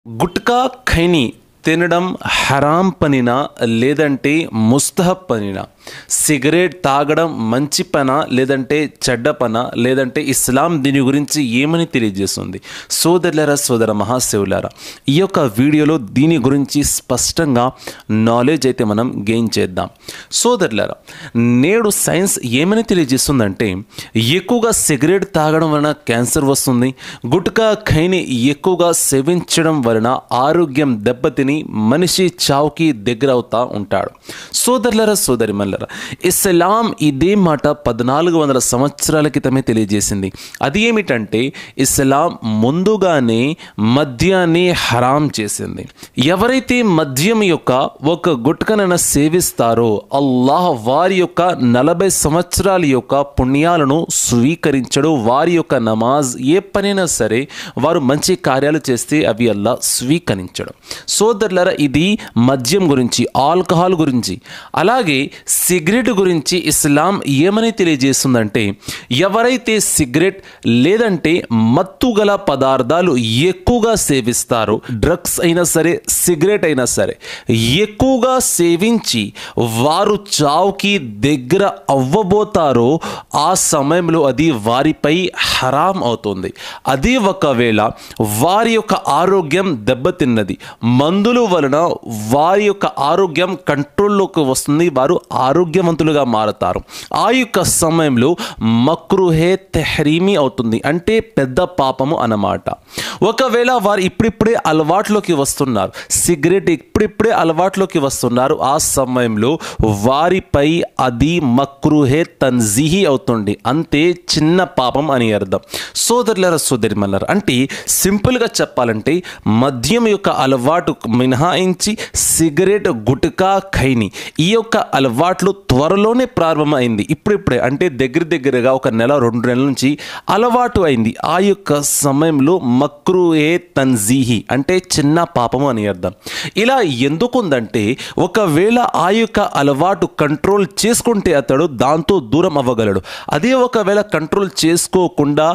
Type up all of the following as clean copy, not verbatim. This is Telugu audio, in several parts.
గుట్కా ఖైనీ తినడం హరాం పనినా లేదంటే ముస్తహబ్ పనినా? సిగరెట్ తాగడం మంచి పనా లేదంటే చెడ్డ పనా? లేదంటే ఇస్లాం దీని గురించి ఏమని తెలియజేస్తుంది? సోదరులారా, సోదర మహాశివులారా, ఈ యొక్క వీడియోలో దీని గురించి స్పష్టంగా నాలెడ్జ్ అయితే మనం గెయిన్ చేద్దాం. సోదరులారా, నేడు సైన్స్ ఏమని తెలియజేస్తుందంటే ఎక్కువగా సిగరెట్ తాగడం వలన క్యాన్సర్ వస్తుంది, గుట్కా ఖైనీ ఎక్కువగా సేవించడం వలన ఆరోగ్యం దెబ్బతిని మనిషి చావుకి దగ్గర అవుతా ఉంటాడు. సోదరులారా, సోదరిమణులారా, ఇస్లాం ఇదే మాట 1400 సంవత్సరాల క్రితమే తెలియజేసింది. అది ఏమిటంటే ఇస్లాం ముందుగానే మద్యాన్ని హరాం చేసింది. ఎవరైతే మద్యం యొక్క ఒక గుట్కనైనా సేవిస్తారో అల్లాహ్ వారి యొక్క 40 సంవత్సరాల యొక్క పుణ్యాలను స్వీకరించడు. వారి యొక్క నమాజ్ ఏ పనైనా సరే వారు మంచి కార్యాలు చేస్తే అవి అల్లాహ్ స్వీకరించడు. సోదరులారా, ఇది మద్యం గురించి, ఆల్కహాల్ గురించి. అలాగే సిగరెట్ గురించి ఇస్లాం ఏమని తెలియజేస్తుందంటే ఎవరైతే సిగరెట్ లేదంటే మత్తుగల పదార్థాలు ఎక్కువగా సేవిస్తారో, డ్రగ్స్ అయినా సరే సిగరెట్ అయినా సరే ఎక్కువగా సేవించి వారు చావుకి దగ్గర అవ్వబోతారో ఆ సమయంలో అది వారిపై హరాం అవుతుంది. అది ఒకవేళ వారి యొక్క ఆరోగ్యం దెబ్బతిన్నది, మందుల వలన వారి యొక్క ఆరోగ్యం కంట్రోల్లోకి వస్తుంది, వారు ఆరోగ్యవంతులుగా మారతారు. ఆ యొక్క సమయంలో మక్రూహే తెహ్రీమీ అవుతుంది, అంటే పెద్ద పాపము అన్నమాట. ఒకవేళ వారు ఇప్పుడిప్పుడే అలవాట్లోకి వస్తున్నారు, సిగరెట్ ఇప్పుడిప్పుడే అలవాట్లోకి వస్తున్నారు, ఆ సమయంలో వారిపై అది మక్రూహే తన్జీహీ అవుతుంది, అంతే చిన్న పాపం అని అర్థం. సోదరులారా, సోదరిమణులారా, అంటే సింపుల్గా చెప్పాలంటే మద్యం యొక్క అలవాటు మినహాయించి సిగరెట్, గుట్కా ఖైనీ ఈ యొక్క అలవాట్లు త్వరలోనే ప్రారంభమైంది. ఇప్పుడిప్పుడే అంటే దగ్గరగా ఒక నెల 2 నెలల నుంచి అలవాటు అయింది. ఆ యొక్క సమయంలో మక్రూహే తన్జీహీ అంటే చిన్న పాపము అని అర్థం. ఇలా ఎందుకుందంటే ఒకవేళ ఆ యొక్క అలవాటు కంట్రోల్ చేసుకుంటే అతడు దాంతో దూరం అవ్వగలడు. అదే ఒకవేళ కంట్రోల్ చేసుకోకుండా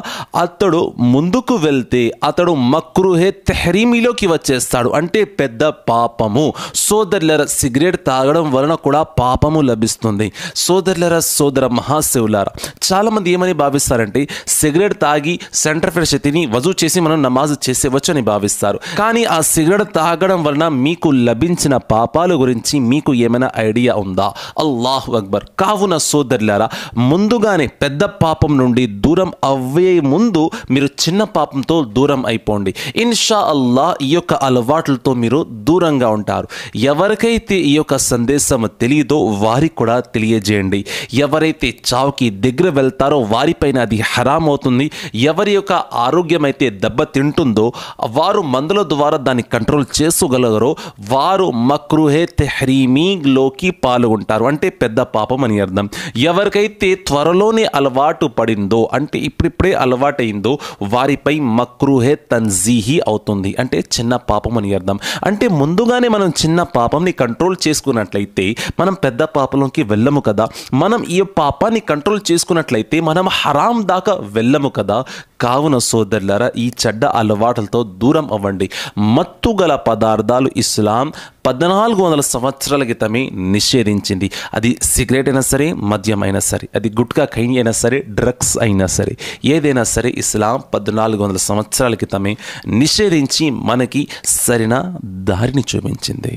అతడు ముందుకు వెళ్తే అతడు మక్రూహే తెహ్రీమీలోకి వచ్చేస్తాడు, అంటే పెద్ద పాపము. సోదరులారా, సిగరెట్ తాగడం వలన కూడా పాపము లభిస్తుంది. సోదరులారా, సోదర మహాశివులారా, చాలామంది ఏమని భావిస్తారంటే సిగరెట్ తాగి సెంటర్ ఫ్రెష్ తిని వజూ చేసి మనం నమాజ్ చేసేవచ్చు అని భావిస్తారు. కానీ ఆ సిగరెట్ తాగడం వలన మీకు లభించిన పాపాల గురించి మీకు ఏమైనా ఐడియా ఉందా? అల్లాహు అక్బర్. కావున సోదరులారా, ముందుగానే పెద్ద పాపం నుండి దూరం అవ్వే ముందు మీరు చిన్న పాపంతో దూరం అయిపోండి. ఇన్షా అల్లాహ్ ఈ యొక్క అలవాట్లతో మీరు దూరంగా ఉంటారు. ఎవరికైతే ఈ యొక్క సందేశం తెలియదో వారికి కూడా తెలియజేయండి. ఎవరైతే చావుకి దగ్గర వెళ్తారో వారిపైన అది హరాం అవుతుంది. ఎవరి యొక్క ఆరోగ్యం అయితే దెబ్బతింటుందో వారు మందుల ద్వారా దాన్ని కంట్రోల్ చేసుకోగలరో వారు మక్రూహే తెహ్రీమీలోకి పాల్గొంటారు, అంటే పెద్ద పాపం అని అర్థం. ఎవరికైతే త్వరలోనే అలవాటు పడిందో, అంటే ఇప్పుడిప్పుడే అలవాటైందో వారిపై మక్రూహే తన్జీహీ అవుతుంది, అంటే చిన్న పాపం అని అర్థం. అంటే ముందుగానే మనం చిన్న పాపంని కంట్రోల్ చేసుకున్నట్లయితే మనం పెద్ద పాపంలోకి వెళ్ళము కదా. మనం ఈ పాపాన్ని కంట్రోల్ చేసుకున్నట్లయితే మనం హరాం దాకా వెళ్ళము కదా. కావున సోదరులారా, ఈ చెడ్డ అలవాట్లతో దూరం అవ్వండి. మత్తుగల పదార్థాలు ఇస్లాం 1400 సంవత్సరాల క్రితమే నిషేధించింది. అది సిగరెట్ అయినా సరే, మద్యం అయినా సరే, అది గుట్కా ఖైనీ అయినా సరే, డ్రగ్స్ అయినా సరే, ఏదైనా సరే ఇస్లాం 1400 సంవత్సరాల క్రితమే నిషేధించి మనకి సరైన దారిని చూపించింది.